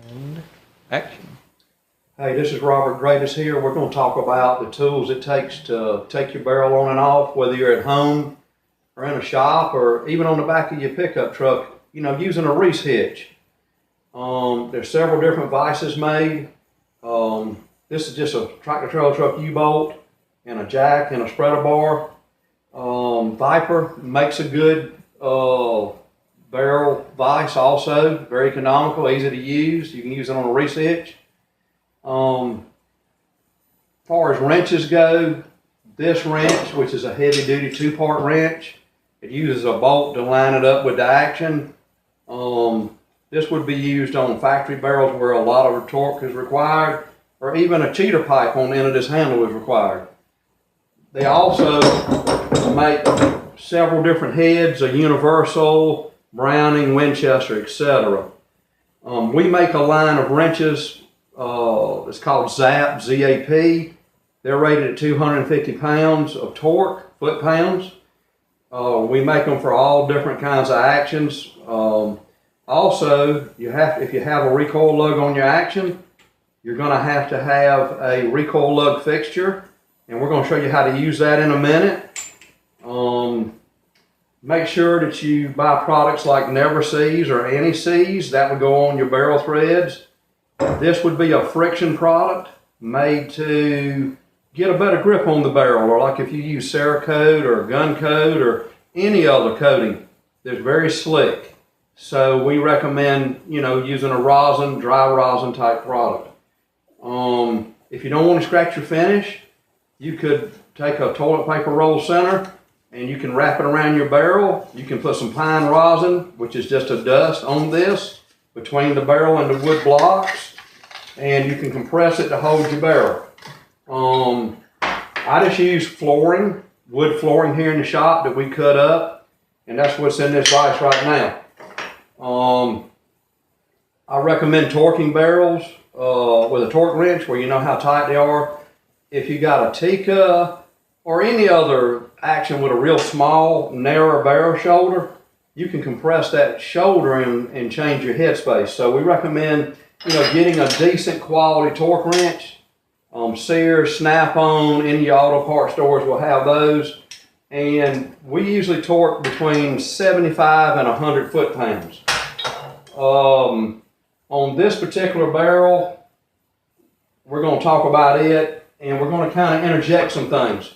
And action. Hey, this is Robert Greatest here. We're going to talk about the tools it takes to take your barrel on and off, whether you're at home or in a shop or even on the back of your pickup truck, using a Reese hitch. There's several different vices made. This is just a tractor trailer truck U-bolt and a jack and a spreader bar. Viper makes a good barrel vise also, very economical, easy to use. You can use it on a Reese hitch. As far as wrenches go, this wrench, which is a heavy duty 2-part wrench, it uses a bolt to line it up with the action. This would be used on factory barrels where a lot of torque is required, or even a cheater pipe on the end of this handle is required. They also make several different heads, a universal, Browning, Winchester, etc. We make a line of wrenches. It's called ZAP, Z-A-P. They're rated at 250 pounds of torque, foot-pounds. We make them for all different kinds of actions. Also, if you have a recoil lug on your action, you're going to have a recoil lug fixture, and we're going to show you how to use that in a minute. Make sure that you buy products like Never Seize or Anti-Seize. That would go on your barrel threads. This would be a friction product made to get a better grip on the barrel, or like if you use Cerakote or Gun Coat or any other coating, they're very slick. So we recommend, using a rosin, dry rosin type product. If you don't want to scratch your finish, you could take a toilet paper roll center and you can wrap it around your barrel. You can put some pine rosin, which is just a dust, on this between the barrel and the wood blocks, and you can compress it to hold your barrel. I just use flooring, wood flooring here in the shop that we cut up, and that's what's in this vise right now. I recommend torquing barrels with a torque wrench where you know how tight they are. If you got a Tikka or any other action with a real small, narrow barrel shoulder, you can compress that shoulder and change your headspace. So we recommend, getting a decent quality torque wrench. Sears, Snap-on, any auto parts stores will have those. And we usually torque between 75 and 100 foot-pounds. On this particular barrel, we're going to talk about it, and we're going to kind of interject some things.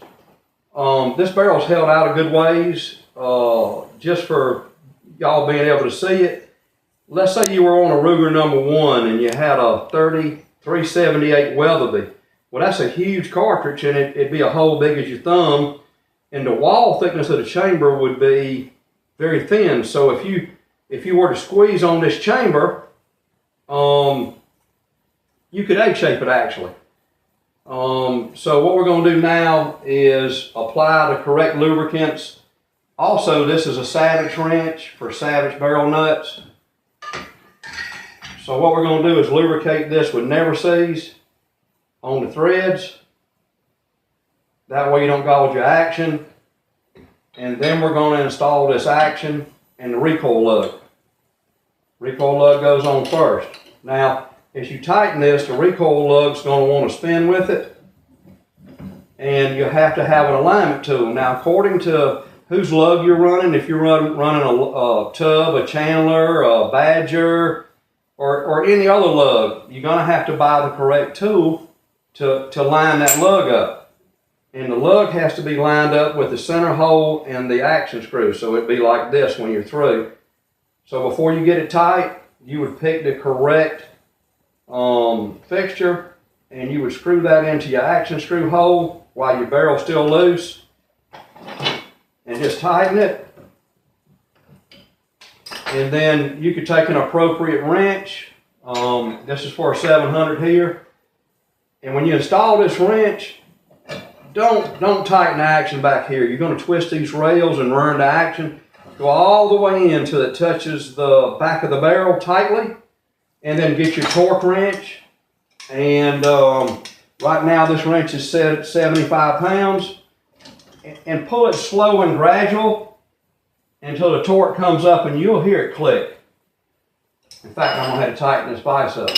This barrel's held out a good ways, just for y'all being able to see it. Let's say you were on a Ruger #1 and you had a 378 Weatherby. Well, that's a huge cartridge, and it'd be a hole big as your thumb, and the wall thickness of the chamber would be very thin. So if you were to squeeze on this chamber, you could egg shape it actually. So what we're going to do now is apply the correct lubricants. Also, this is a Savage wrench for Savage barrel nuts. So what we're going to do is lubricate this with Never Seize on the threads. That way you don't gouge your action. And then we're going to install this action and the recoil lug. Recoil lug goes on first. Now, as you tighten this, the recoil lug's going to want to spin with it. And you have to have an alignment tool. Now, according to whose lug you're running, if you're running a tub, a Chandler, a Badger, or any other lug, you're going to have to buy the correct tool to line that lug up. And the lug has to be lined up with the center hole and the action screw. So it'd be like this when you're through. So before you get it tight, you would pick the correct fixture, and you would screw that into your action screw hole while your barrel's still loose, and just tighten it. And then you could take an appropriate wrench. This is for a 700 here. And when you install this wrench, don't tighten the action back here. You're going to twist these rails and run the action. Go all the way in until it touches the back of the barrel tightly. And then get your torque wrench. And right now this wrench is set at 75 pounds. And pull it slow and gradual until the torque comes up and you'll hear it click. In fact, I'm gonna have to tighten this vise up.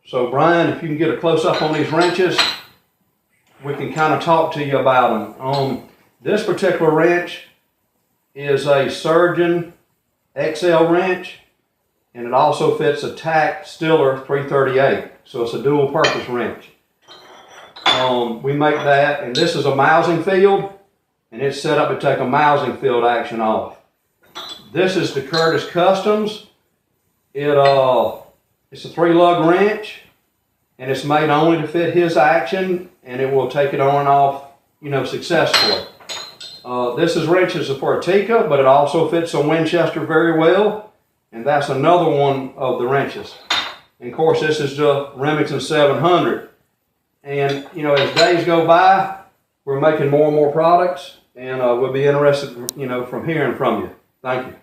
So Brian, if you can get a close up on these wrenches, we can kind of talk to you about them. This particular wrench is a Surgeon XL wrench, and it also fits a Tack Stiller 338. So it's a dual purpose wrench. We make that, and this is a Mausenfield, and it's set up to take a Mausenfield action off. This is the Curtis Customs. It's a 3-lug wrench, and it's made only to fit his action, and it will take it on and off, you know, successfully. This is wrenches for a Tikka, but it also fits a Winchester very well, and that's another one of the wrenches. And of course, this is the Remington 700. And you know, as days go by, we're making more and more products, and we'll be interested, you know, from hearing from you. Thank you.